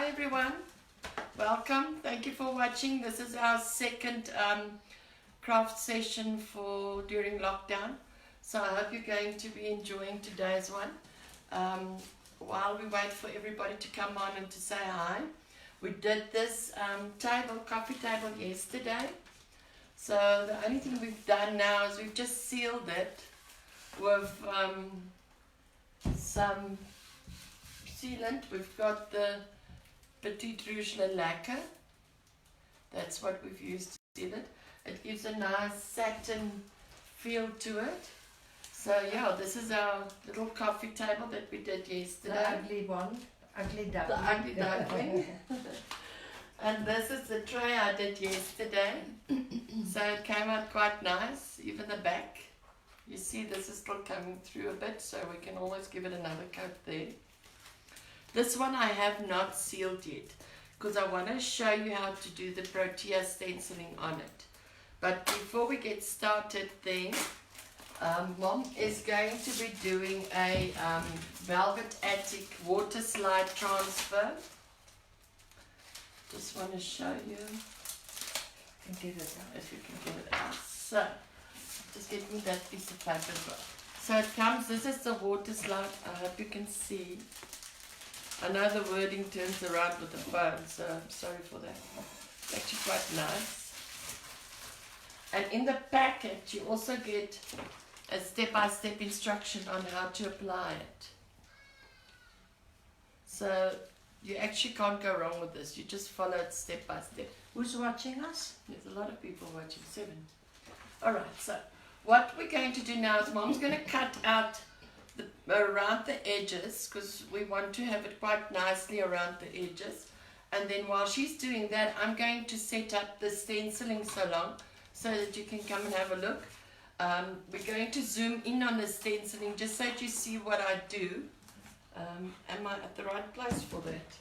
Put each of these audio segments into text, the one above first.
Hi everyone, welcome. Thank you for watching. This is our second craft session for during lockdown. So I hope you're going to be enjoying today's one. While we wait for everybody to come on and to say hi, we did this coffee table yesterday. So the only thing we've done now is we've just sealed it with some sealant. We've got the Petite Rouge lacquer. That's what we've used to seal it. It gives a nice satin feel to it. So yeah, this is our little coffee table that we did yesterday. The ugly one. Ugly duckling. The ugly duckling. And this is the tray I did yesterday. So it came out quite nice, even the back. You see this is still coming through a bit, so we can always give it another coat there. This one I have not sealed yet, because I want to show you how to do the protea stenciling on it. But before we get started then, Mom is going to be doing a velvet attic water slide transfer. Just want to show you if you can get it out. So just get me that piece of paper as well. So it comes, this is the water slide. I hope you can see. I know the wording turns around with the phone, so I'm sorry for that. It's actually quite nice. And in the packet you also get a step-by-step instruction on how to apply it. So you actually can't go wrong with this. You just follow it step by step. Who's watching us? There's a lot of people watching, 7. Alright, so what we're going to do now is Mom's going to cut out around the edges, because we want to have it quite nicely around the edges. And then while she's doing that, I'm going to set up the stenciling salon so that you can come and have a look. We're going to zoom in on the stenciling just so that you see what I do. Am I at the right place for that?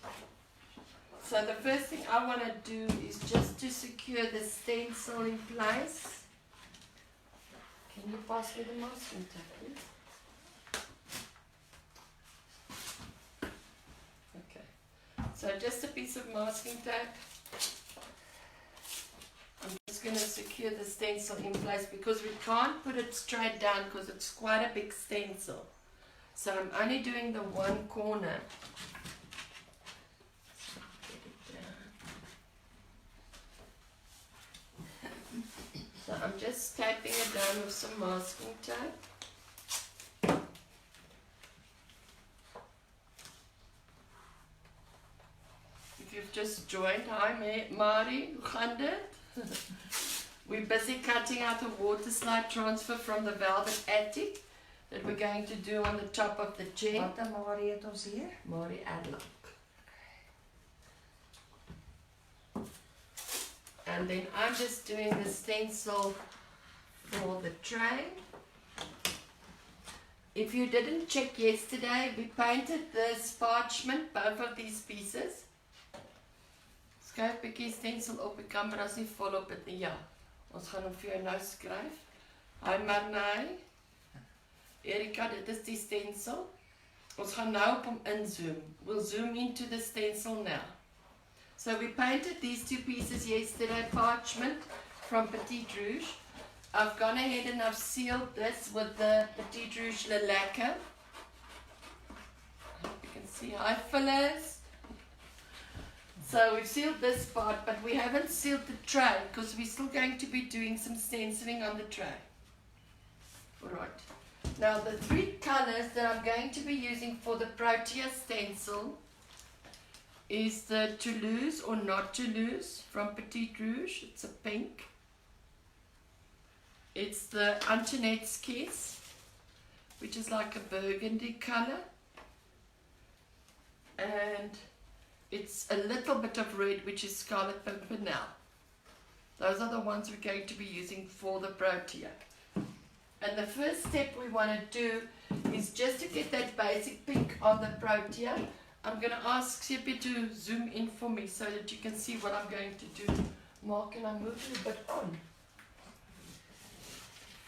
So the first thing I want to do is just to secure the stencil in place. Can you pass me the masking tape, please? Okay. So just a piece of masking tape. I'm just going to secure the stencil in place because we can't put it straight down because it's quite a big stencil. So I'm only doing the one corner. So I'm just taping it down with some masking tape. If you've just joined, hi Mari, hoe gaan dit? We're busy cutting out a water slide transfer from the velvet attic that we're going to do on the top of the chair. Wat Mari het ons hier? Mari Adlock. And then I'm just doing the stencil for the tray. If you didn't check yesterday, we painted this parchment, both of these pieces. Skryf 'n bietjie stencil op die kamera, is nie volop dit nie. Ja, ons gaan hom vir jou nou skryf. Hi Marnay. Erika, dit is die stencil. Ons gaan nou op hom inzoom. We'll zoom into the stencil now. So we painted these two pieces yesterday, parchment from Petite Rouge. I've gone ahead and I've sealed this with the Petite Rouge lacquer. I hope you can see. Hi Phyllis. So we've sealed this part, but we haven't sealed the tray because we're still going to be doing some stenciling on the tray. Alright. Now the 3 colors that I'm going to be using for the protea stencil is the Toulouse or not Toulouse from Petite Rouge. It's a pink. It's the Antoinette's Kiss, which is like a burgundy color. And it's a little bit of red, which is Scarlet Pimpernel. Those are the ones we're going to be using for the protea. And the first step we want to do is just to get that basic pink on the protea. I'm going to ask Sipi to zoom in for me so that you can see what I'm going to do. Mark, can I move it a bit on?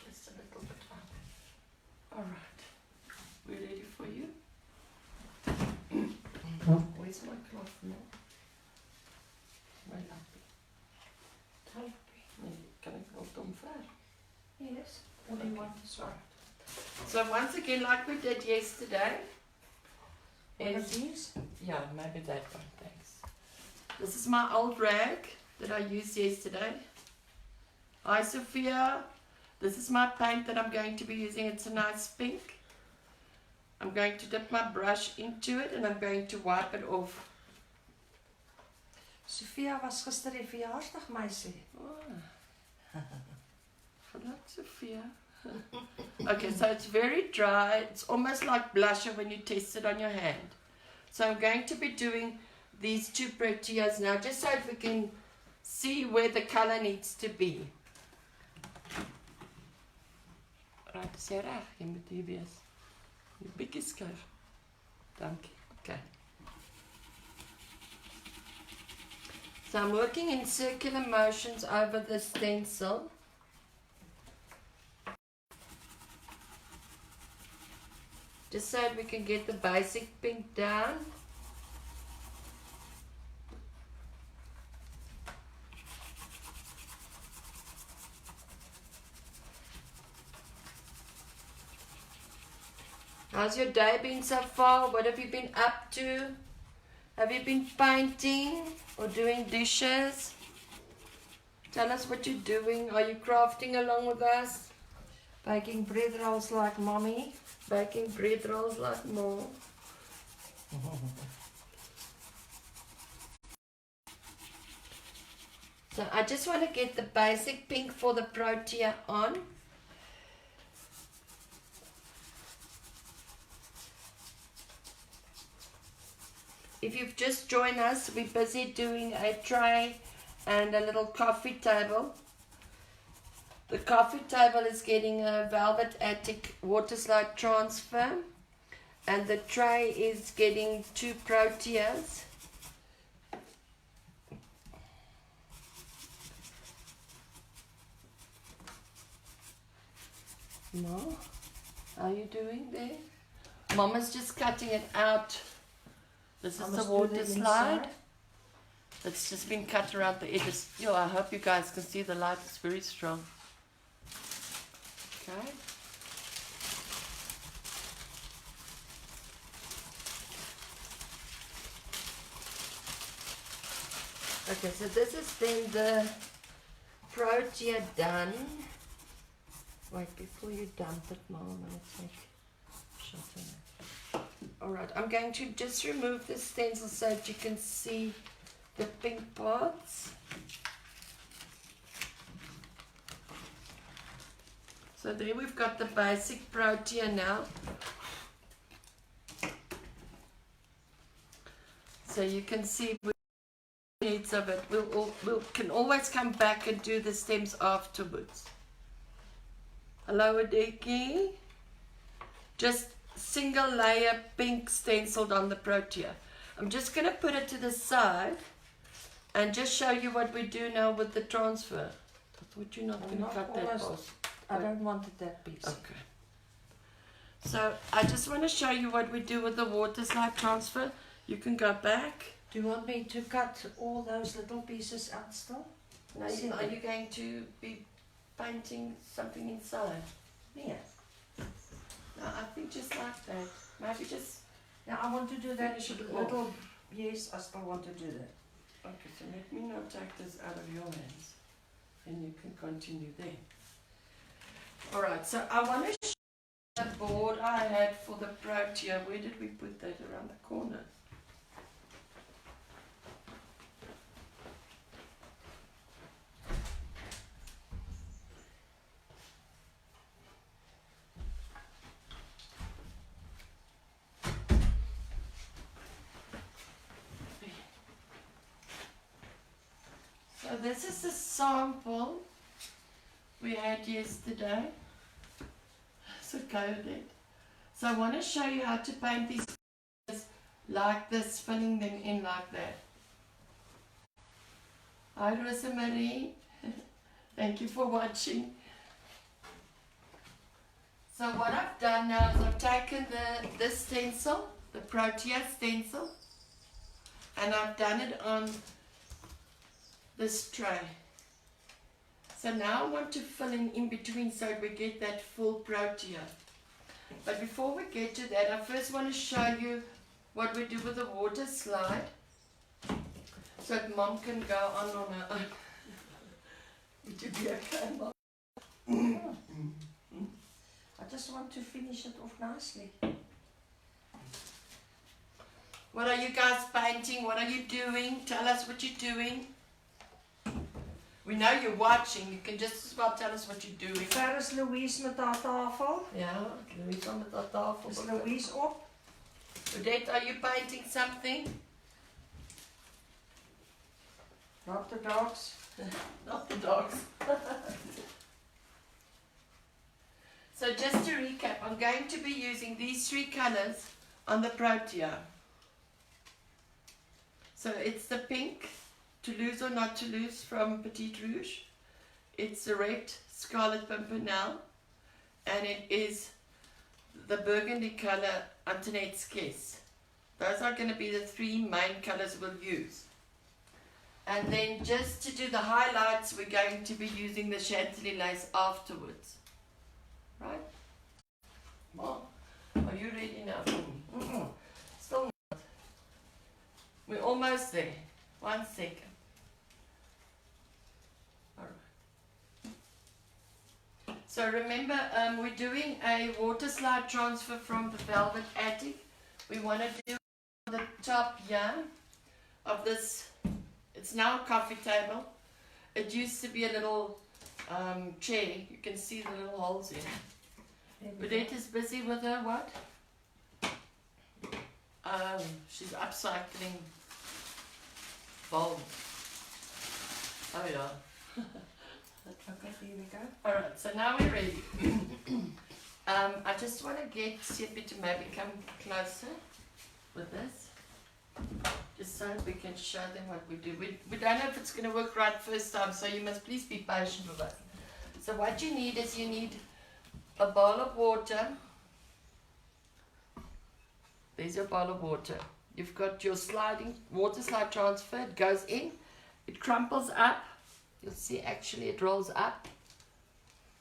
Just a little bit on. Alright. We ready for you? Where's my cloth now? So once again, like we did yesterday, One of is, these? yeah, maybe that one, thanks. This is my old rag that I used yesterday. Hi Sophia, this is my paint that I'm going to be using. It's a nice pink. I'm going to dip my brush into it and I'm going to wipe it off. Sophia was gister die verjaarsdag meisie. Oh. Hello, Sophia. Okay, so it's very dry. It's almost like blusher when you test it on your hand. So I'm going to be doing these two proteas now, just so we can see where the color needs to be. Right, Sarah, jy moet hier wees. Jy bietjie skuif. Dankie. Okay. So I'm working in circular motions over the stencil. Just so we can get the basic pink down. How's your day been so far? What have you been up to? Have you been painting or doing dishes? Tell us what you're doing. Are you crafting along with us? Baking bread rolls like mommy. Baking bread rolls like mom. So I just want to get the basic pink for the protea on. If you've just joined us, we're busy doing a tray and a little coffee table. The coffee table is getting a velvet attic waterslide transfer, and the tray is getting 2 proteas. No, how are you doing there? Mama's just cutting it out. This is the waterslide. It's just been cut around the edges. Yo, I hope you guys can see the light is very strong. Okay. Okay, so this is then the protea done. Wait, before you dump it, Mom, I'm going to take a shot of it. Alright, I'm going to just remove the stencil so that you can see the pink parts. So there we've got the basic protea now. So you can see the needs of it. We can always come back and do the stems afterwards. Hello, Adeki. Just single layer pink stenciled on the protea. I'm just going to put it to the side and just show you what we do now with the transfer. I thought you're not going to cut that part. I don't want it that piece. Okay. So I just want to show you what we do with the waterslide transfer. You can go back. Do you want me to cut all those little pieces out still? No, are you going to be painting something inside? Yeah. No, I think just like that. Maybe just... Yeah, I want to do that finish it little... off. Yes, I still want to do that. Okay, so let me now take this out of your hands. And you can continue there. Alright, so I want to show you the board I had for the protea. Where did we put that? Around the corner? So this is the sample we had yesterday. So coded. So I want to show you how to paint these like this, filling them in like that. Hi Rosa Marie. Thank you for watching. So what I've done now is I've taken this stencil, the protea stencil, and I've done it on this tray. So now I want to fill in between so we get that full protea. But before we get to that, I first want to show you what we do with the water slide. So that Mom can go on her own. Would you be okay, Mom? I just want to finish it off nicely. What are you guys painting? What are you doing? Tell us what you're doing. We know you're watching. You can just as well tell us what you're doing. Waar is Louise met haar tafel? Ja, Louise met haar tafel. Is Louise op? Odette, are you painting something? Not the dogs. Not the dogs. So just to recap, I'm going to be using these three colors on the protea. So it's the pink, To Lose or Not to Lose from Petite Rouge. It's the red Scarlet Pimpernel, and it is the burgundy color Antoinette's Kiss. Those are going to be the three main colors we'll use. And then just to do the highlights, we're going to be using the Chantilly lace afterwards. Right? Mom, are you ready now? Still not. We're almost there. 1 second. So remember, we're doing a water slide transfer from the Velvet Attic. We want to do the top here of this. It's now a coffee table. It used to be a little chair. You can see the little holes in it. Odette is busy with her what? She's upcycling bulbs. Oh yeah. Okay, here we go. Alright, so now we're ready. I just want to get Sippy to maybe come closer with this. Just so we can show them what we do. We don't know if it's going to work right first time, so you must please be patient with us. So what you need is you need a bowl of water. There's your bowl of water. You've got your sliding water slide transfer. It goes in. It crumples up. You'll see actually it rolls up.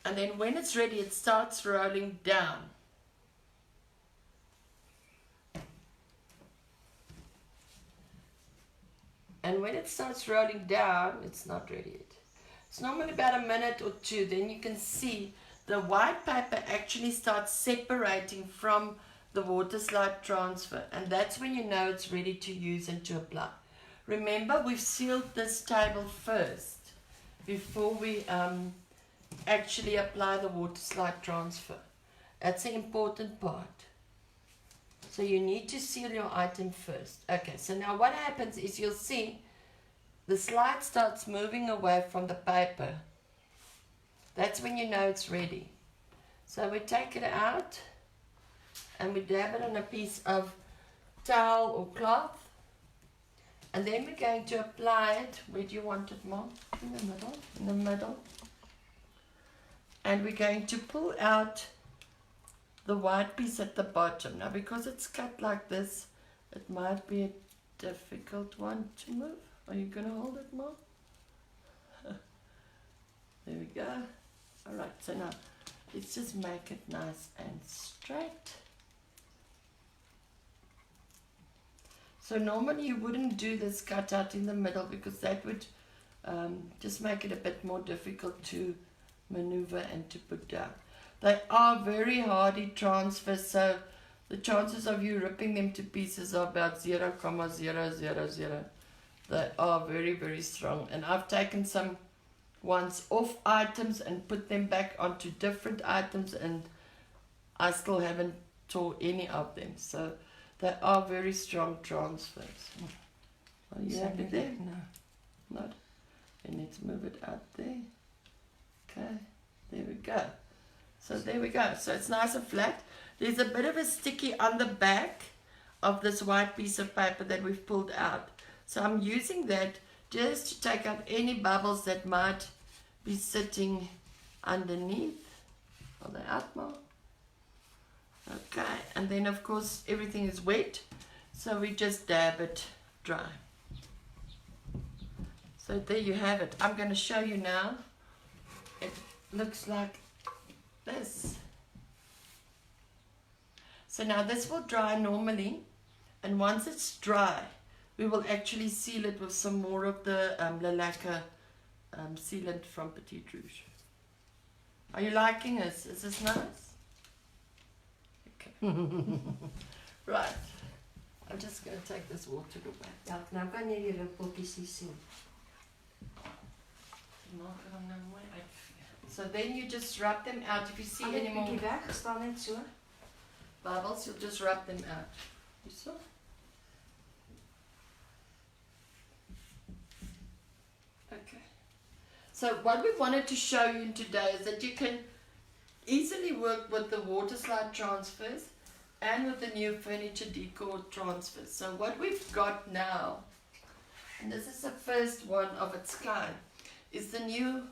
And then when it's ready, it starts rolling down. And when it starts rolling down, it's not ready yet. It's normally about a minute or two. Then you can see the white paper actually starts separating from the water slide transfer. And that's when you know it's ready to use and to apply. Remember, we've sealed this table first before we actually apply the water slide transfer. That's the important part. So you need to seal your item first. Okay, so now what happens is you'll see the slide starts moving away from the paper. That's when you know it's ready. So we take it out and we dab it on a piece of towel or cloth. And then we're going to apply it. Where do you want it, Mom? In the middle. In the middle. And we're going to pull out the white piece at the bottom. Now because it's cut like this, it might be a difficult one to move. Are you going to hold it, Mom? There we go. Alright, so now let's just make it nice and straight. So normally you wouldn't do this cutout in the middle because that would just make it a bit more difficult to maneuver and to put down. They are very hardy transfers, so the chances of you ripping them to pieces are about 0,000. They are very, very strong. And I've taken some ones off items and put them back onto different items, and I still haven't tore any of them. So they are very strong transfers. Are you happy there? No. Not. And let's move it out there. Okay. There we go. So there we go. So it's nice and flat. There's a bit of a sticky on the back of this white piece of paper that we've pulled out. So I'm using that just to take out any bubbles that might be sitting underneath. Are they out now? Okay, and then of course everything is wet, so we just dab it dry. So there you have it. I'm going to show you now. It looks like this. So now this will dry normally, and once it's dry, we will actually seal it with some more of the Lacquer sealant from Petite Rouge. Are you liking this? Is this nice? Okay. Right. I'm just going to take this water away. Ja, nou kan jy die rimpeltjies hier sien. So then you just rub them out. If you see any more bietjie weg, staan net so. bubbles, you'll just rub them out. You saw? Okay. So what we wanted to show you today is that you can easily work with the waterslide transfers and with the new furniture decor transfers. So what we've got now, and this is the first one of its kind, is the new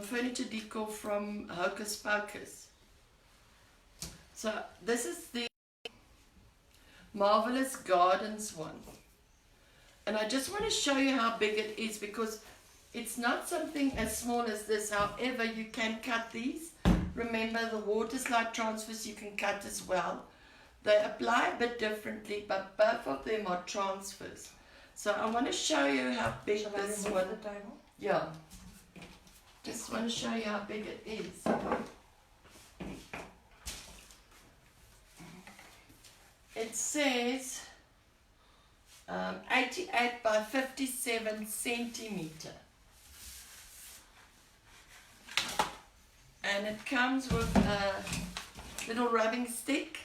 furniture decor from Hocus Pocus. So this is the Marvelous Gardens one. And I just want to show you how big it is, because it's not something as small as this. However, you can cut these. Remember, the waterslide transfers you can cut as well. They apply a bit differently, but both of them are transfers. So I want to show you how big this one. Yeah. Just want to show you how big it is. It says 88 by 57 centimeter. And it comes with a little rubbing stick.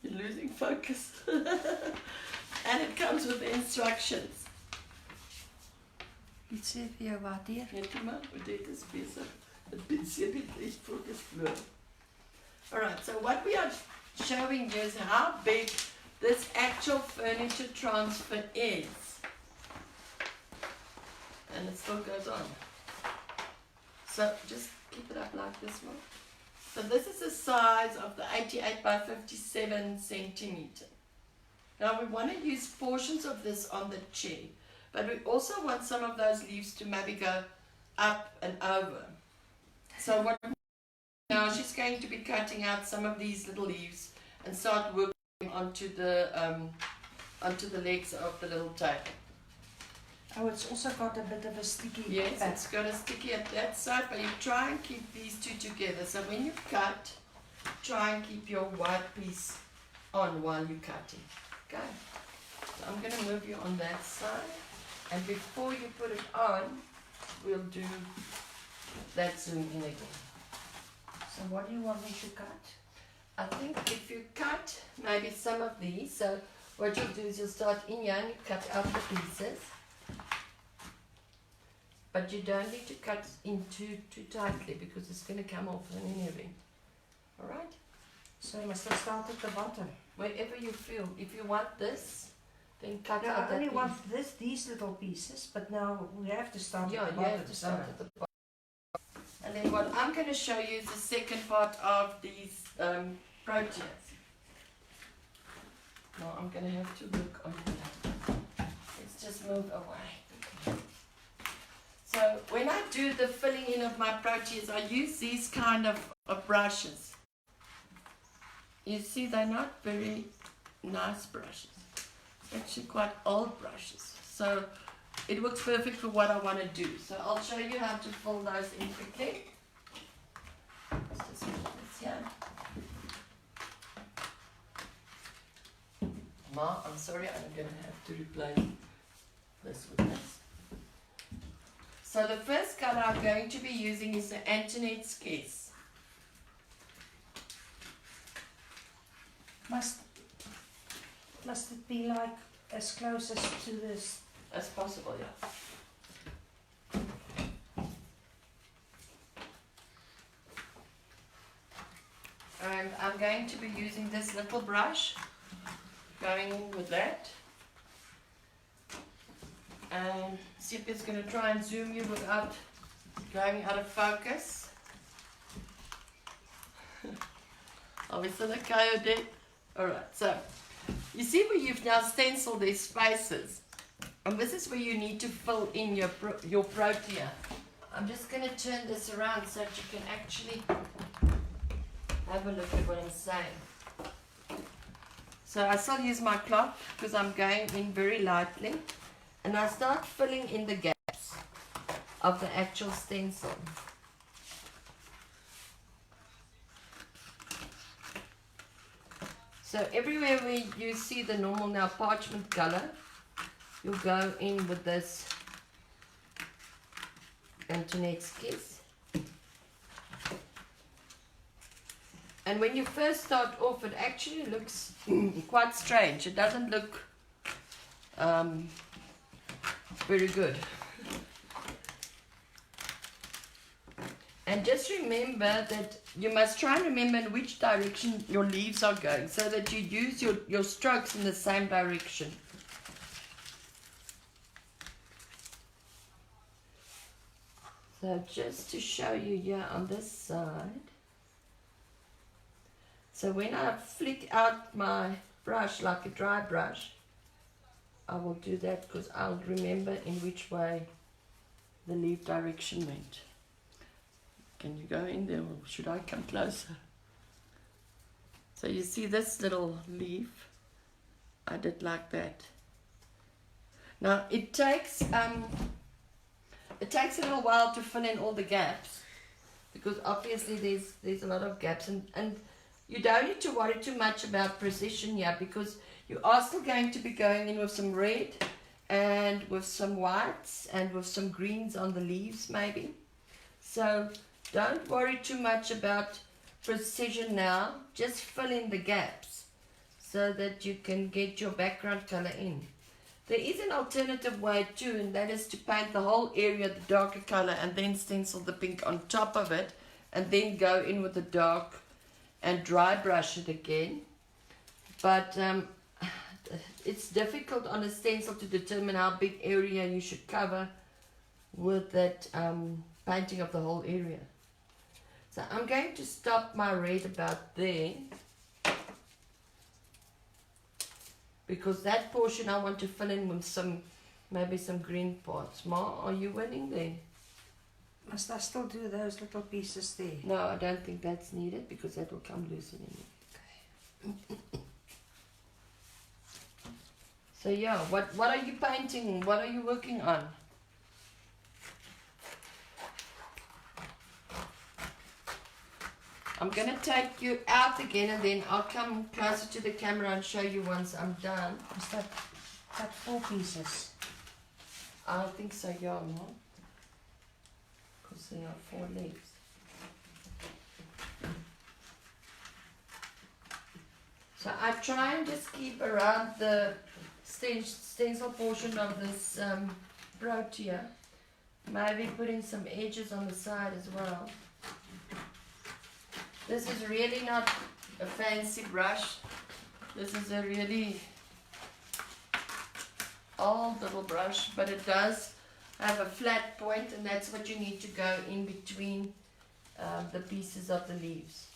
You're losing focus. And it comes with the instructions. Iets sê vir jou wat hier. Net maar, dit is besig. Dit sê dit is voorgesploor. Alright, so what we are showing you is how big this actual furniture transfer is. And it still goes on. So just keep it up like this one. So this is the size of the 88 by 57 centimeter. Now we want to use portions of this on the chair, but we also want some of those leaves to maybe go up and over. So what now she's going to be cutting out some of these little leaves and start working onto the legs of the little table. Oh, it's also got a bit of a sticky Yes, back. it's got a sticky at that side, but you try and keep these two together. So when you cut, try and keep your white piece on while you're cutting. Okay. So I'm going to move you on that side, and before you put it on, we'll do that zoom in again. So what do you want me to cut? I think if you cut maybe some of these, so what you'll do is you'll start in here and you cut out the pieces. But you don't need to cut in too tightly, because it's going to come off in any event. Alright? So you must have start at the bottom. Wherever you feel. If you want this, then cut No, out I that only piece. want these little pieces, but now we have to start Yeah, at the you bottom. have to start at the bottom. And then what I'm going to show you is the second part of these proteins. Now I'm going to have to look on that. Let's just move away. So when I do the filling in of my proteins, I use these kind of brushes. You see, they're not very nice brushes. It's actually quite old brushes. So it works perfect for what I want to do. So I'll show you how to fill those in quickly. Let's just put this here. Ma, I'm sorry, I'm going to have to replace this with this. So the first color I'm going to be using is the Antoinette's Kiss. Must it be like as close as to this? As possible, yeah. And I'm going to be using this little brush, going in with that. And Sip is going to try and zoom you without going out of focus. Are we still okay, Odette? Alright, so you see where you've now stenciled these spaces. And this is where you need to fill in your protea. I'm just going to turn this around so that you can actually have a look at what I'm saying. So I still use my cloth because I'm going in very lightly, and I start filling in the gaps of the actual stencil. So everywhere where you see the normal now parchment color, you'll go in with this Antoinette's Kiss. And when you first start off, it actually looks quite strange. It doesn't look very good. And just remember that you must try and remember in which direction your leaves are going, so that you use your strokes in the same direction. So just to show you here on this side. So when I flick out my brush like a dry brush, I will do that because I'll remember in which way the leaf direction went. Can you go in there, or should I come closer? So you see this little leaf, I did like that. Now it takes a little while to fill in all the gaps, because obviously there's a lot of gaps, and you don't need to worry too much about precision here, because you are still going to be going in with some red and with some whites and with some greens on the leaves maybe. So don't worry too much about precision now. Just fill in the gaps so that you can get your background color in. There is an alternative way too, and that is to paint the whole area the darker color and then stencil the pink on top of it, and then go in with the dark and dry brush it again. But it's difficult on a stencil to determine how big area you should cover with that painting of the whole area. So I'm going to stop my red about there, because that portion I want to fill in with maybe some green parts. Ma, are you winning there? Must I still do those little pieces there? No, I don't think that's needed, because that will come loose in it. So yeah, what are you painting? What are you working on? I'm going to take you out again, and then I'll come closer to the camera and show you once I'm done. Is that 4 pieces? I don't think so, yeah, no. Because there are 4 leaves. So I try and just keep around the stencil portion of this brooch here. Maybe putting some edges on the side as well. This is really not a fancy brush. This is a really old little brush, but it does have a flat point, and that's what you need to go in between the pieces of the leaves.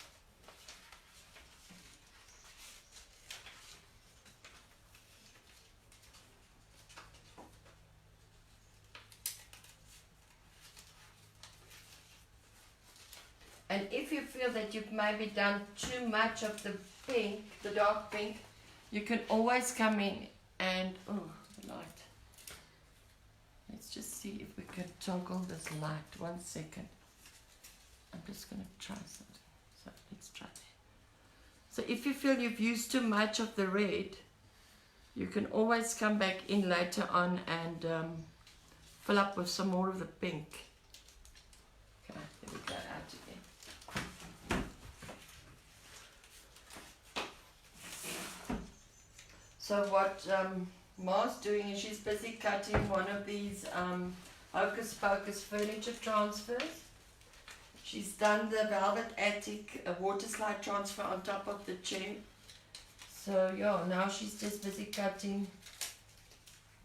And if you feel that you've maybe done too much of the pink, the dark pink, you can always come in and, oh, the light. Let's just see if we can toggle this light. 1 second. I'm just going to try something. So let's try that. So if you feel you've used too much of the red, you can always come back in later on and fill up with some more of the pink. Okay, there we go, out again. So what Ma's doing is she's busy cutting one of these Hocus Pocus furniture transfers. She's done the velvet attic, a waterslide transfer on top of the chair. So yeah, now she's just busy cutting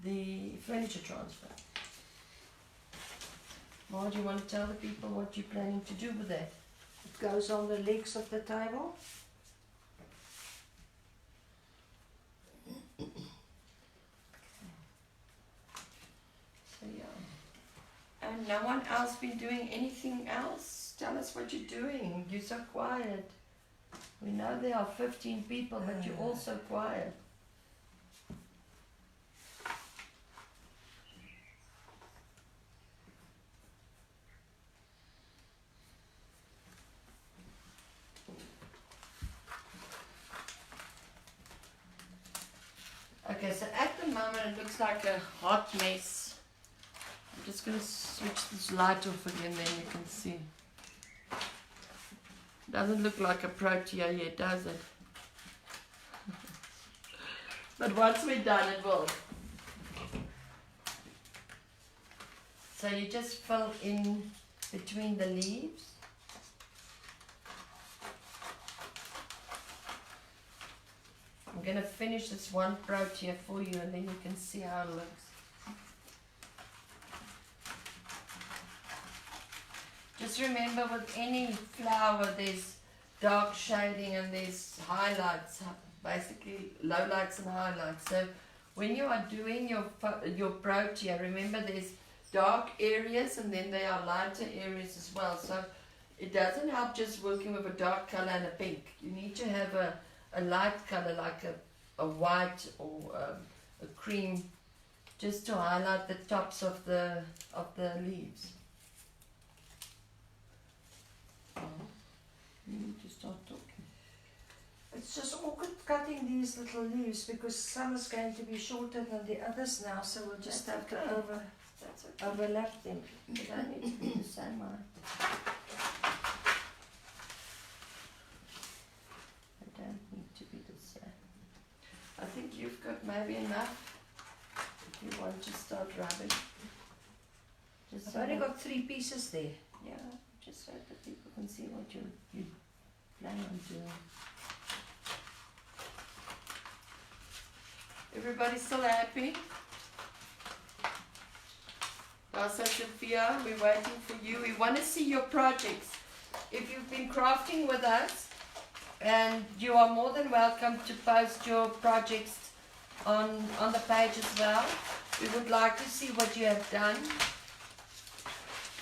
the furniture transfer. Ma, do you want to tell the people what you're planning to do with that? It goes on the legs of the table. So yeah. And no one else been doing anything else? Tell us what you're doing. You're so quiet. We know there are 15 people, but you're all so quiet. Okay, so at the moment it looks like a hot mess. I'm just going to switch this light off again, then you can see. Doesn't look like a protea yet, does it? But once we're done, it will. So you just fill in between the leaves. I'm going to finish this one protea for you, and then you can see how it looks. Just remember, with any flower there's dark shading and there's highlights, basically lowlights and highlights. So when you are doing your protea, remember there's dark areas and then there are lighter areas as well. So it doesn't help just working with a dark color and a pink. You need to have a light color like a white or a cream, just to highlight the tops of the leaves. You need to start talking. It's just awkward cutting these little leaves because some is going to be shorter than the others now, so we'll just have to overlap them. They don't need to be the same height. They don't need to be the same. I think you've got maybe enough if you want to start rubbing. Just I've only got 3 pieces there. Yeah, just so that people can see what you plan on doing. Everybody still happy? Also, Sophia, we're waiting for you. We want to see your projects. If you've been crafting with us, and you are more than welcome to post your projects on the page as well. We would like to see what you have done.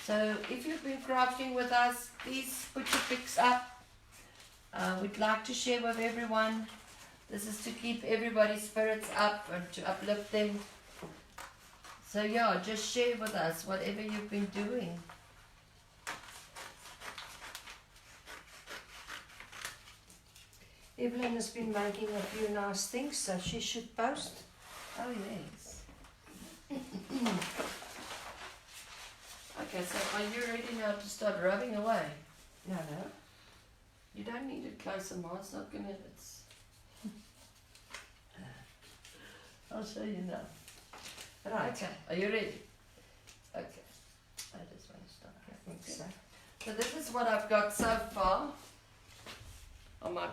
So if you've been crafting with us, please put your pics up. We'd like to share with everyone. This is to keep everybody's spirits up and to uplift them. So yeah, just share with us whatever you've been doing. Evelyn has been making a few nice things, so she should post. Oh yes. Okay, so are you ready now to start rubbing away? No. You don't need it closer, Ma. It's not gonna. It's. I'll show you now. Right. Okay. Are you ready? Okay. I just want to start. I think so. So this is what I've got so far on my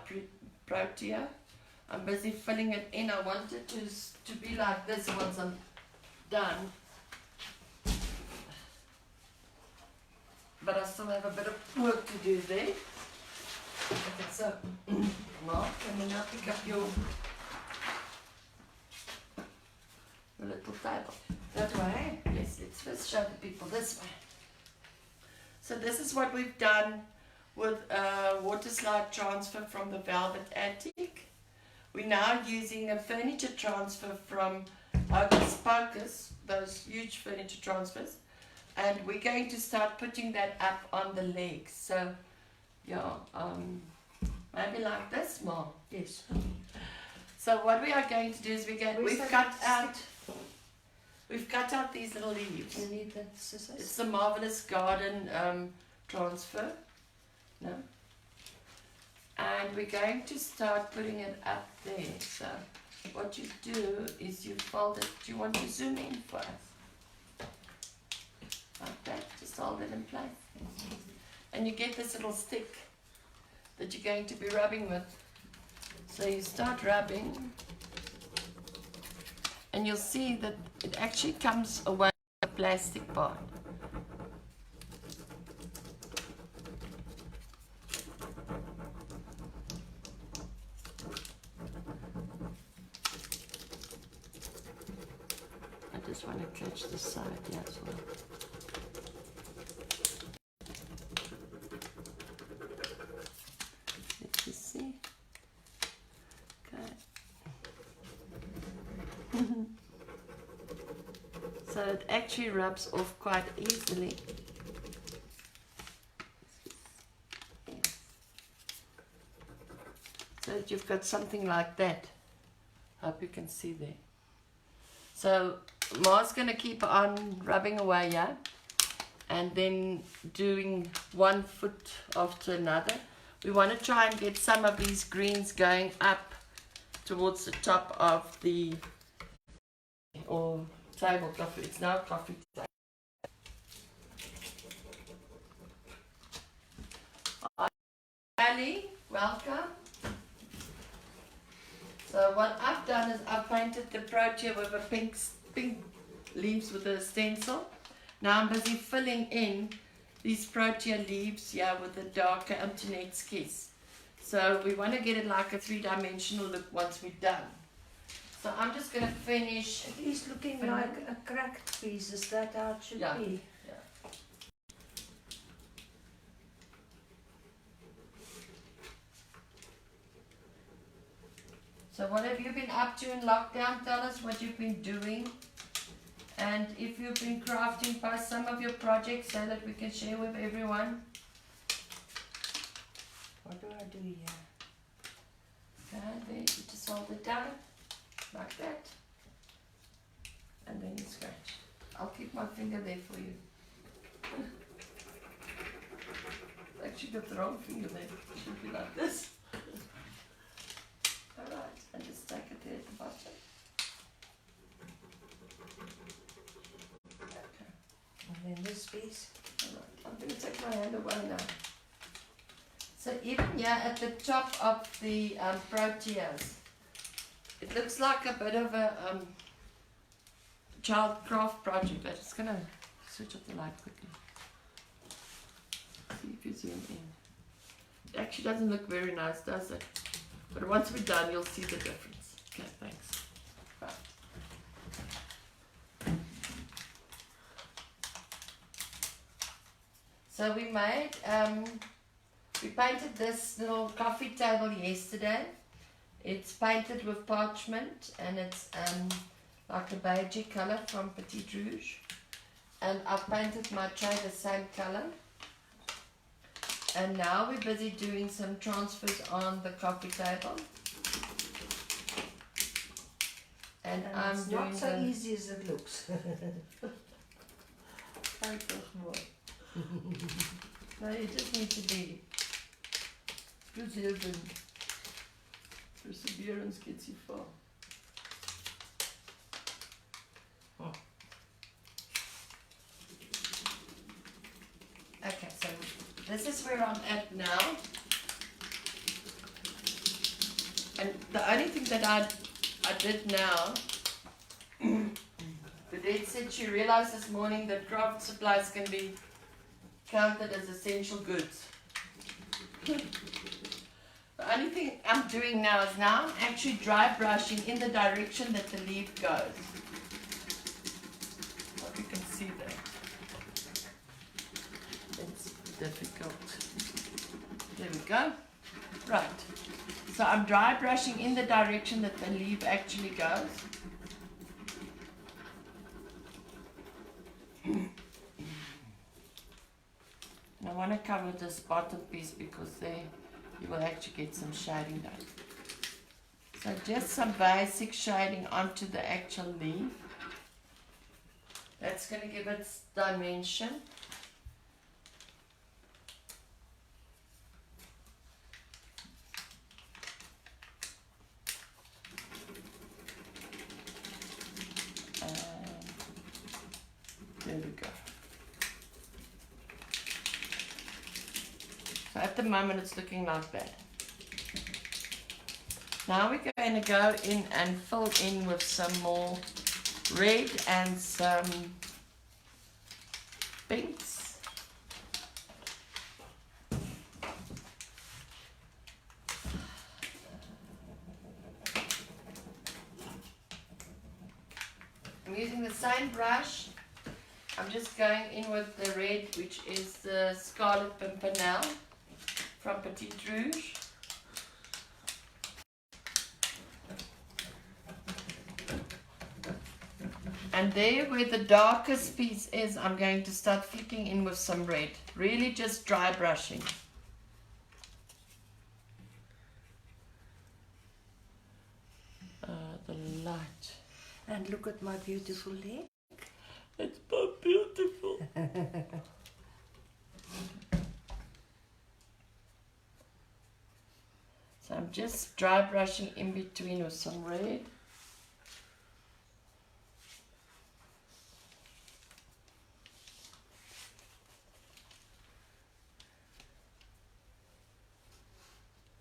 protea. I'm busy filling it in. I want it to be like this once I'm done. But I still have a bit of work to do there. Okay, so Mark, can we now pick up your little table? That way? Yes, let's first show the people this way. So this is what we've done with waterslide transfer from the Velvet Attic. We're now using a furniture transfer from Hocus Pocus, those huge furniture transfers, and we're going to start putting that up on the legs. So yeah, maybe like this, Mom. Yes. So what we are going to do is we've cut out these little leaves. You need the scissors? It's the Marvelous Garden transfer. No. And we're going to start putting it up there. So what you do is you fold it. Do you want to zoom in for us? Like that. Just hold it in place. And you get this little stick that you're going to be rubbing with. So you start rubbing, and you'll see that it actually comes away from the plastic part. I just want to catch the side here as well. Let me see. so it actually rubs off quite easily. So that you've got something like that. Hope you can see there. So Ma's going to keep on rubbing away, yeah, and then doing one foot after another. We want to try and get some of these greens going up towards the top of the or table coffee. It's now coffee table. Ali, welcome. So what I've done is I've painted the protea with a pink leaves with a stencil. Now I'm busy filling in these protea leaves here with a darker Antoinette's Kiss. So we want to get it like a three-dimensional look once we're done. So I'm just going to finish. It is looking like a cracked piece. Is that how it should be? Yeah. So what have you been up to in lockdown? Tell us what you've been doing. And if you've been crafting by some of your projects so that we can share with everyone. What do I do here? Okay, then you just hold it down like that. And then you scratch. I'll keep my finger there for you. Actually got the wrong finger there. It should be like this. Alright, and just take it there at the bottom. Okay. And then this piece. Alright, I'm going to take my hand away now. So even here at the top of the proteas, it looks like a bit of a child craft project. I'm just going to switch off the light quickly. See if you zoom in. It actually doesn't look very nice, does it? But once we're done, you'll see the difference. Okay, thanks. Right. So we made, we painted this little coffee table yesterday. It's painted with parchment and it's like a beigey color from Petite Rouge. And I've painted my tray the same color. And now we're busy doing some transfers on the coffee table. And I'm it's doing not so easy as it looks. No, you just need to be perseverant. Perseverance gets you far. Oh. Okay, so this is where I'm at now. And the only thing that I did now, Vedette said she realized this morning that craft supplies can be counted as essential goods. The only thing I'm doing now is now I'm actually dry brushing in the direction that the leaf goes. Hope you can see that. It's difficult. There we go. Right. So I'm dry brushing in the direction that the leaf actually goes. And I want to cover this bottom piece because there you will actually get some shading done. So just some basic shading onto the actual leaf. That's going to give it dimension. There we go. So at the moment it's looking like that. Now we're going to go in and fill in with some more red and some pinks. I'm using the same brush. I'm just going in with the red, which is the Scarlet Pimpernel from Petite Rouge. And there where the darkest piece is, I'm going to start flicking in with some red. Really just dry brushing. The light. And look at my beautiful leg. It's so beautiful. So I'm just dry brushing in between with some red.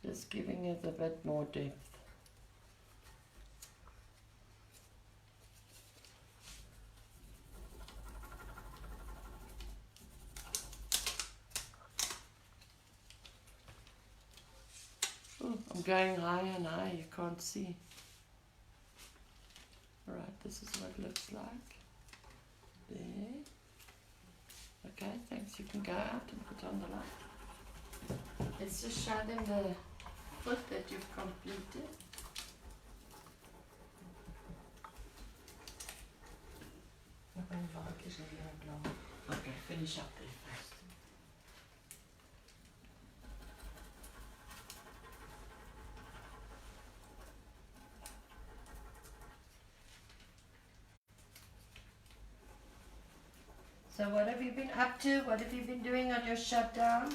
Just giving it a bit more depth. Oh, I'm going higher and higher, you can't see. Alright, this is what it looks like. There. Okay, thanks. You can go out and put on the light. Let's just show them the foot that you've completed. Okay, finish up there first. So what have you been up to? What have you been doing on your shutdown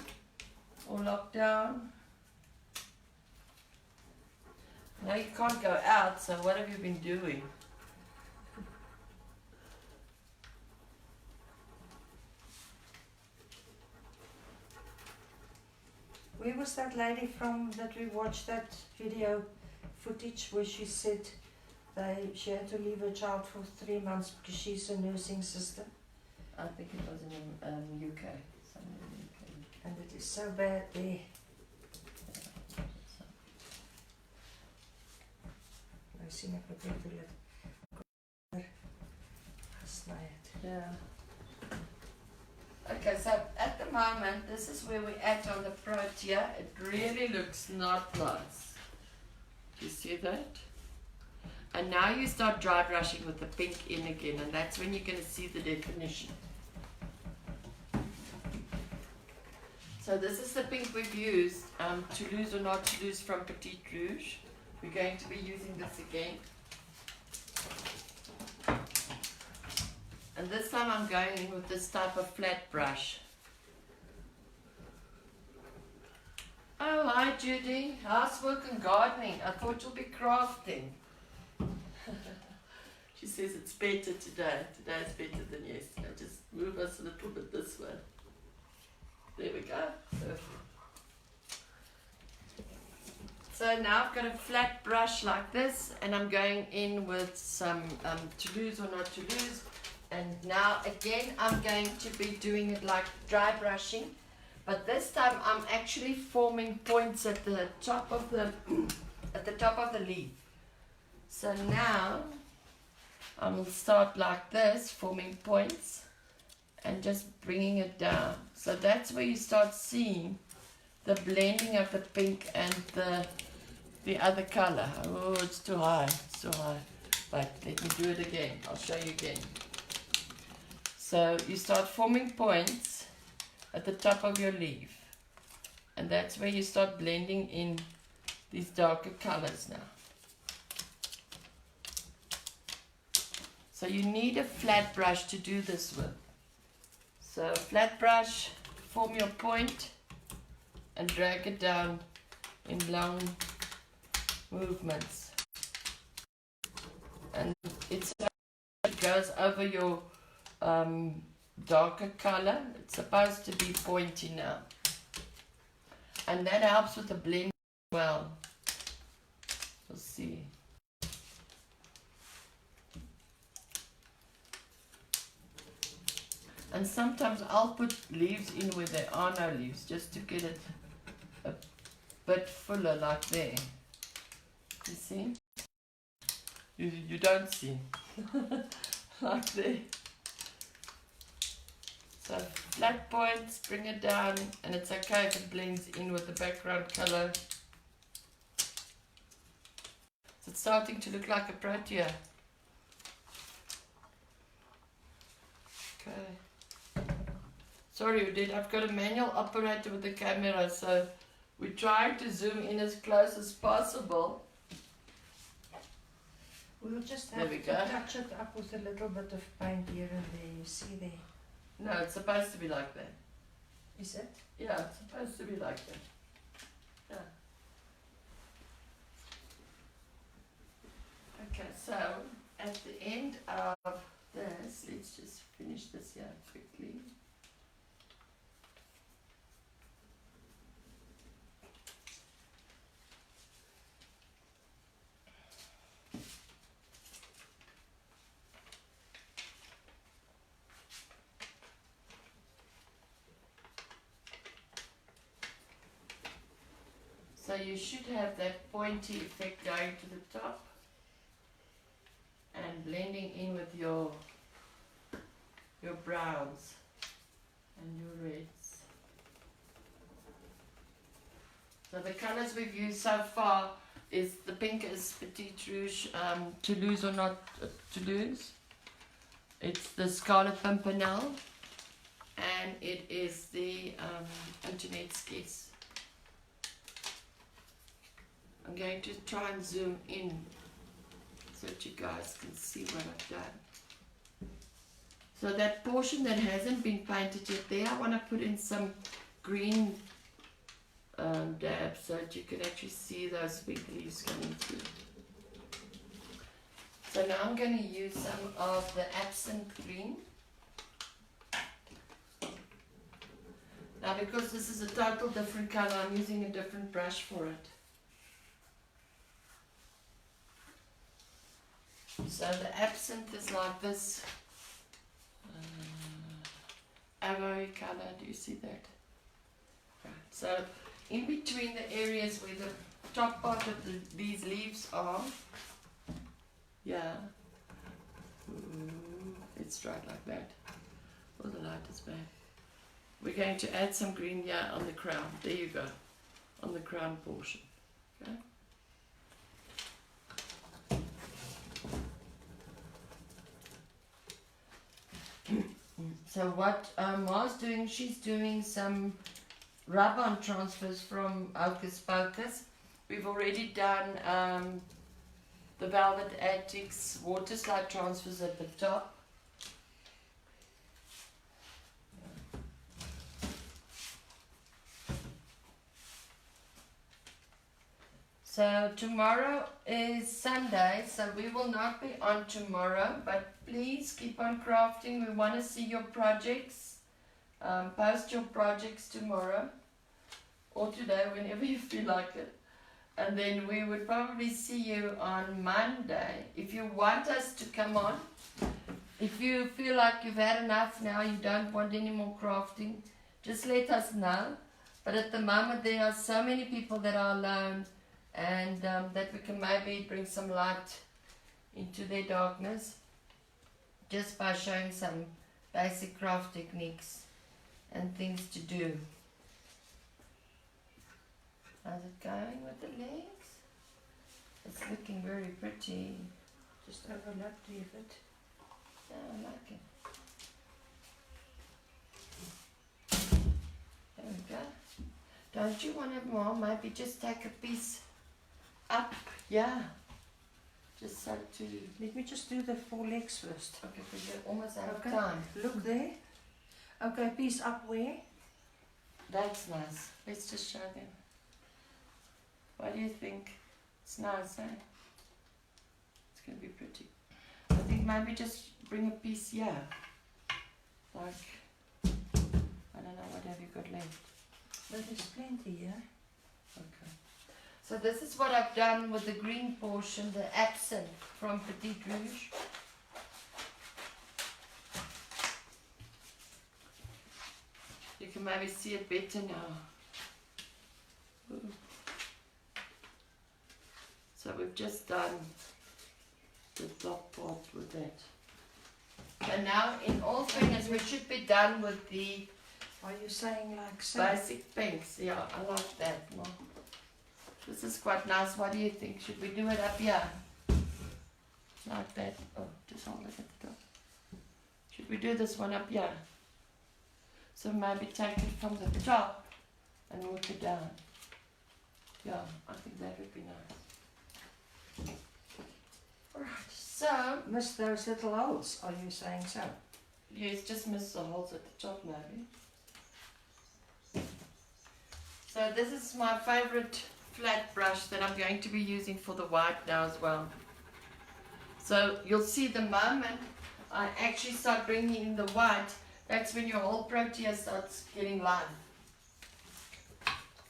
or lockdown? Now you can't go out, so what have you been doing? Where was that lady from that we watched that video footage where she said she had to leave her child for 3 months because she's a nursing sister? I think it was in UK, somewhere in the UK. And it is so bad there. Nou sien ek wat ek wil het gesny het. Yeah. Okay, so at the moment, this is where we're at on the protea. It really looks not nice. Do you see that? And now you start dry brushing with the pink in again, and that's when you're going to see the definition. So this is the pink we've used, to lose or not to lose from Petite Rouge. We're going to be using this again. And this time I'm going in with this type of flat brush. Oh, hi Judy. Housework and gardening. I thought you'll be crafting. She says it's better today. Today's better than yesterday. Just move us a little bit this way. There we go. Perfect. So now I've got a flat brush like this, and I'm going in with some to lose or not to lose. And now again I'm going to be doing it like dry brushing, but this time I'm actually forming points at the top of the leaf. So now I will start like this, forming points and just bringing it down. So that's where you start seeing the blending of the pink and the other color. Oh, it's too high, it's too high. But let me do it again. I'll show you again. So you start forming points at the top of your leaf, and that's where you start blending in these darker colors now. So you need a flat brush to do this with. So flat brush, form your point and drag it down in long movements. And it goes over your darker color. It's supposed to be pointy now, and that helps with the blend well. We'll see. And sometimes I'll put leaves in where there are no leaves, just to get it a bit fuller, like there. You see? You don't see. Like there. So flat points, bring it down, and it's okay if it blends in with the background color. So it's starting to look like a protea. Okay. Sorry, dude, I've got a manual operator with the camera, so we're trying to zoom in as close as possible. We'll just There have we to go. touch it up with a little bit of paint here and there. You see there? No, it's supposed to be like that. Is it? Yeah, it's supposed to be like that. Yeah. Okay, so at the end of this, let's just finish this here quickly. So you should have that pointy effect going to the top and blending in with your browns and your reds. So the colors we've used so far is the pink is Petite Rouge Toulouse or not Toulouse. It's the Scarlet Pimpernel and it is the Antoinette's Kiss. I'm going to try and zoom in so that you guys can see what I've done. So that portion that hasn't been painted yet there, I want to put in some green dabs so that you can actually see those big leaves coming through. So now I'm going to use some of the absinthe green. Now because this is a total different color, I'm using a different brush for it. So the absinthe is like this ivory color, do you see that? Right. So in between the areas where the top part of these leaves are, yeah, it's right like that. Oh, the light is bad. We're going to add some green here on the crown. There you go, on the crown portion. Okay. So what Ma's doing, she's doing some rub-on transfers from Hocus Pocus. We've already done the Velvet Antiques waterslide transfers at the top. So tomorrow is Sunday, so we will not be on tomorrow, but please keep on crafting. We want to see your projects. Post your projects tomorrow or today, whenever you feel like it. And then we would probably see you on Monday. If you want us to come on, if you feel like you've had enough now, you don't want any more crafting, just let us know. But at the moment there are so many people that are alone, and that we can maybe bring some light into their darkness just by showing some basic craft techniques and things to do. How's it going with the legs? It's looking very pretty. Just overlap the bit. Yeah, I like it. There we go. Don't you want to, Mom, maybe just take a piece up? Yeah. Just so to... Let me just do the 4 legs first. Okay, because you're almost out Okay. of time. Look there. Okay, piece up where? That's nice. Let's just show them. What do you think? It's nice, eh? It's going to be pretty. I think maybe just bring a piece here. Like, I don't know, what have you got left? But there's plenty here. Okay. So this is what I've done with the green portion, the absinthe from Petite Rouge. You can maybe see it better now. Ooh. So we've just done the top part with that. And now, in all fairness, we should be done with the Are you saying like so? basic pinks. Yeah, I like that. Mom. This is quite nice. What do you think? Should we do it up here? Like that. Oh, just hold it at the top. Should we we do this one up here? So maybe take it from the top and work it down. Yeah, I think that would be nice. Alright, so... Miss those little holes, are you saying so? Yes, just miss the holes at the top maybe. So this is my favorite flat brush that I'm going to be using for the white now as well. So you'll see the moment I actually start bringing in the white, that's when your whole protea starts getting live.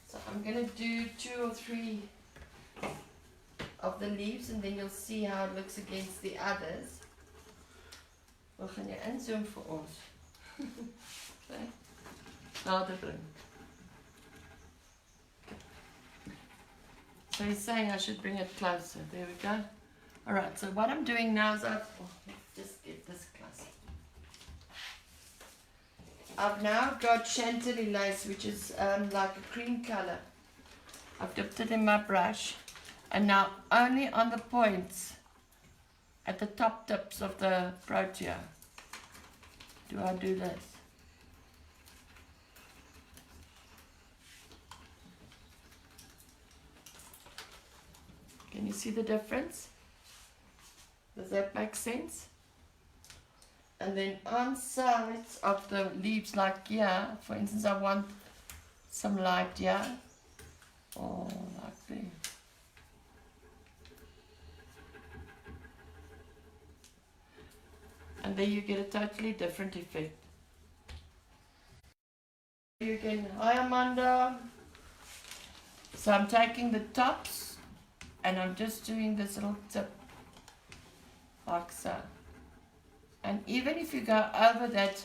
So I'm going to do 2 or 3 of the leaves and then you'll see how it looks against the others. We gaan jy inzoom vir ons. Okay. Nader bring. So he's saying I should bring it closer. There we go. Alright, so what I'm doing now is let's just get this closer. I've now got Chantilly lace, which is like a cream color. I've dipped it in my brush. And now only on the points, at the top tips of the protea, do I do this. Can you see the difference? Does that make sense? And then on sides of the leaves, like here, for instance, I want some light here, or like there. And there you get a totally different effect. You can, hi Amanda. So I'm taking the tops and I'm just doing this little tip like so. And even if you go over that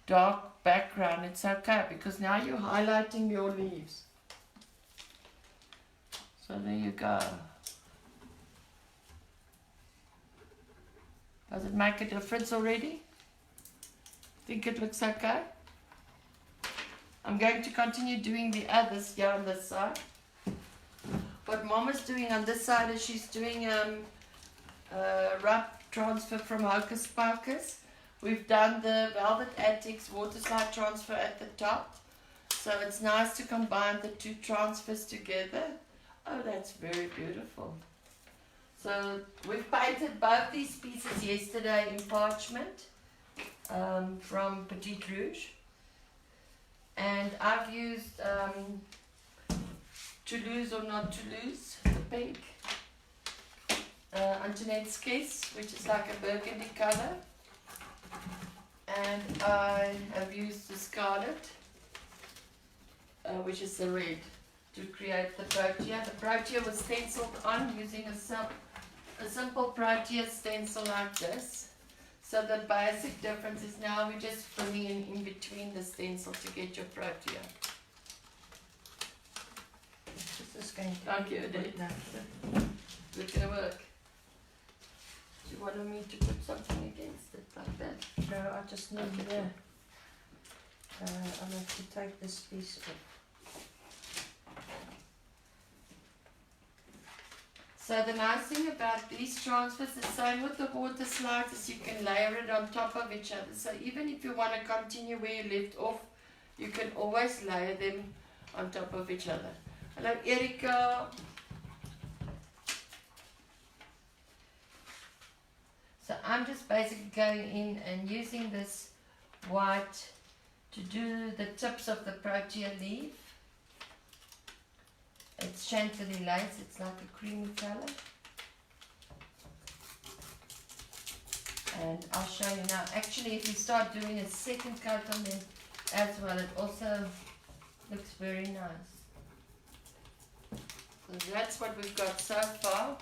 dark background, it's okay because now you're highlighting your leaves. So there you go. Does it make a difference already? Think it looks okay? I'm going to continue doing the others here on this side. What Mom is doing on this side is she's doing wrap transfer from Hocus Pocus. We've done the Velvet Antiques waterslide transfer at the top. So it's nice to combine the 2 transfers together. Oh, that's very beautiful. So we've painted both these pieces yesterday in parchment from Petite Rouge. And I've used Toulouse or not Toulouse, the pink. Antoinette's Kiss, which is like a burgundy color. And I have used the scarlet, which is the red, to create the protea. The protea was stenciled on using a simple protea stencil like this. So the basic difference is now we're just filling in between the stencil to get your protea. This is going to Thank you, Odette. It's going to work. Do you want me to put something against it like that? No, I just need I'll have to take this piece off. So the nice thing about these transfers, the same with the water slides, is you can layer it on top of each other. So even if you want to continue where you left off, you can always layer them on top of each other. Hello Erika. So I'm just basically going in and using this white to do the tips of the protea leaf. It's Chantilly lace, it's like a creamy color. And I'll show you now. Actually, if you start doing a second coat on them as well, it also looks very nice. So that's what we've got so far.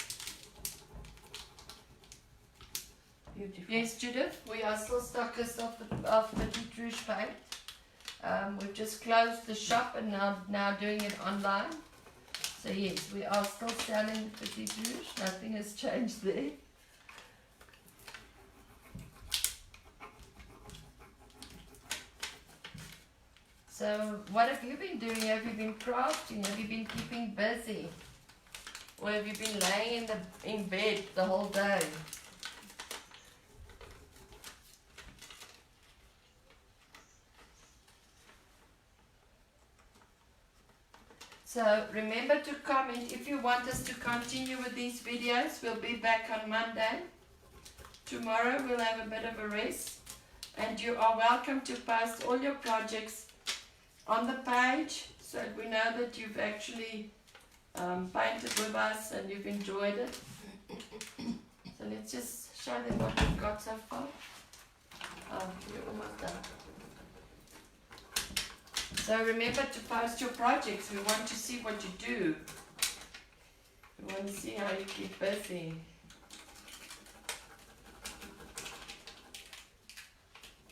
Beautiful. Yes, Judith, we are still stockers of the Petite Rouge paint. We've just closed the shop and now doing it online. So yes, we are still selling Petite Rouge. Nothing has changed there. So what have you been doing? Have you been crafting? Have you been keeping busy? Or have you been laying in bed the whole day? So remember to comment if you want us to continue with these videos. We'll be back on Monday. Tomorrow we'll have a bit of a rest. And you are welcome to post all your projects on the page so that we know that you've actually painted with us and you've enjoyed it. So let's just show them what we've got so far. We're almost done. So remember to post your projects. We want to see what you do. We want to see how you keep busy.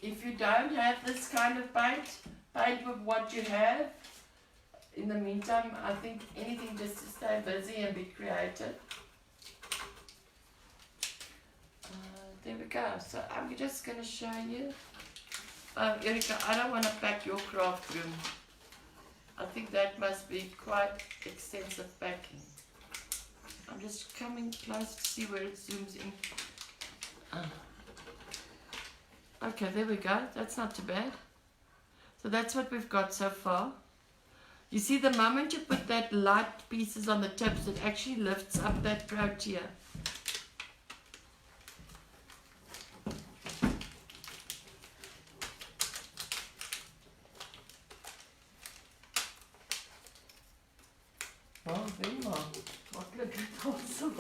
If you don't have this kind of paint with what you have. In the meantime, I think anything just to stay busy and be creative. There we go. So I'm just going to show you. Erika, I don't want to pack your craft room. I think that must be quite extensive packing. I'm just coming close to see where it zooms in. Okay, there we go. That's not too bad. So that's what we've got so far. You see, the moment you put that light pieces on the tips, it actually lifts up that protea. Oh, Vilma, what look at awesome.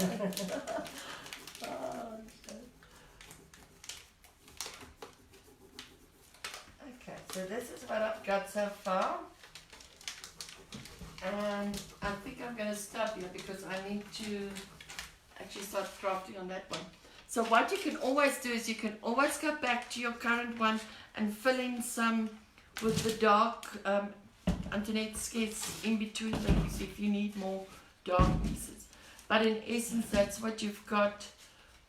Okay, so this is what I've got so far. And I think I'm going to stop here because I need to actually start crafting on that one. So what you can always do is you can always go back to your current one and fill in some with the dark Antoinette sketch in between things if you need more dark pieces. But in essence, that's what you've got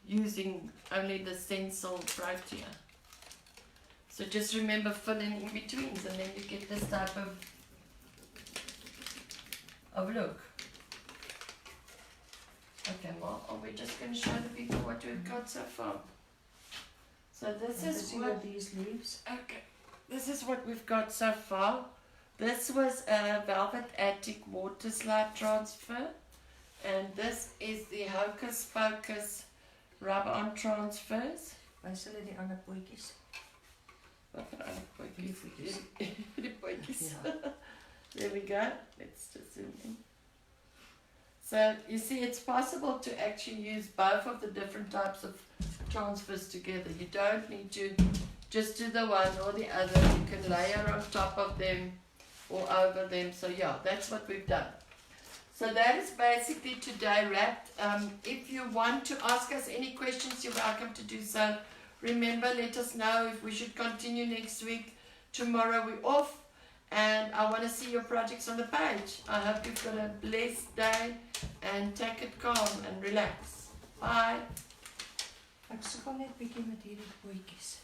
using only the stencil protea. So just remember fill in betweens and then you get this type of look. Okay, well, we're just going to show the people what we've got so far. So this is what these leaves. Okay, this is what we've got so far. This was a Velvet Attic waterslide transfer, and this is the Hocus Pocus rub-on transfers. Wij zullen die ander pootjes. Wat voor ander pootjes? Die pootjes. There we go. Let's just zoom in. So you see, it's possible to actually use both of the different types of transfers together. You don't need to just do the one or the other. You can layer on top of them or over them. So yeah, that's what we've done. So that is basically today wrapped. If you want to ask us any questions, you're welcome to do so. Remember, let us know if we should continue next week. Tomorrow we're off. And I want to see your projects on the page. I hope you've got a blessed day and take it calm and relax. Bye. Ek sukkel net bietjie met hierdie pootjies.